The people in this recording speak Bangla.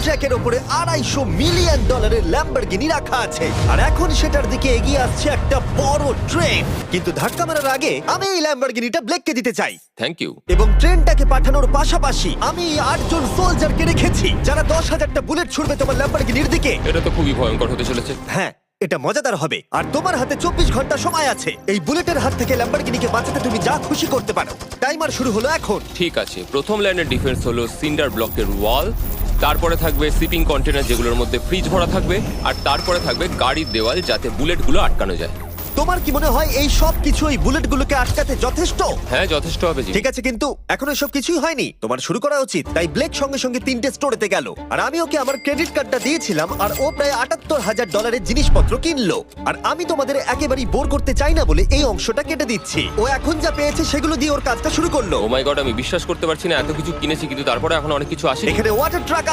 ট্র্যাকের ওপরে $250 মিলিয়ন ল্যাম্বরগিনি রাখা আছে আর এখন সেটার দিকে এগিয়ে আসছে একটা বড় ট্রেন। কিন্তু ধাক্কা মারার আগে আমি এই ল্যাম্বরগিনিটা ব্লেককে দিতে চাই। Thank you. এবং ট্রেনটাকে পাঠানোর পাশাপাশি আমি এই 8 জন সোলজারকে রেখেছি যারা 10,000টা বুলেট ছুড়বে তোমার ল্যাম্বরগিনির দিকে। এটা তো খুবই ভয়ঙ্কর হতে চলেছে। হ্যাঁ, এটা মজাদার হবে। আর তোমার হাতে 24 ঘন্টা সময় আছে এই বুলেটের হাত থেকে ল্যাম্বরগিনিকে বাঁচাতে। তুমি যা খুশি করতে পারো। টাইমার শুরু হলো এখন। ঠিক আছে, প্রথম লাইনের ডিফেন্স হলো সিন্ডার ব্লকের ওয়াল, তারপরে থাকবে শিপিং কন্টেনার যেগুলোর মধ্যে ফ্রিজ ভরা থাকবে, আর তারপরে থাকবে গাড়ির দেওয়াল যাতে বুলেটগুলো আটকানো যায়। তোমার কি মনে হয় এই সব কিছু এই বুলেটগুলোকে আটকাতে যথেষ্ট? হ্যাঁ, যথেষ্ট হবে জি। ঠিক আছে, কিন্তু এখন এসব কিছুই হয়নি। তোমার শুরু করা উচিত। তাই ব্লেক সঙ্গে সঙ্গে 3টে স্টোরেতে গেল আর আমি ওকে আমার ক্রেডিট কার্ডটা দিয়েছিলাম আর ও প্রায় $78,000 জিনিসপত্র কিনলো। আর আমি তোমাদের একেবারেই বোর করতে চাই না বলে এই অংশটা কেটে দিচ্ছি। ও এখন যা পেয়েছে সেগুলো দিয়ে ওর কাজটা শুরু করলো। ও মাই গড, আমি বিশ্বাস করতে পারছি না এত কিছু কিনেছি কিন্তু তারপরে এখন অনেক কিছু আসে। এখানে ওয়াটার ট্রাক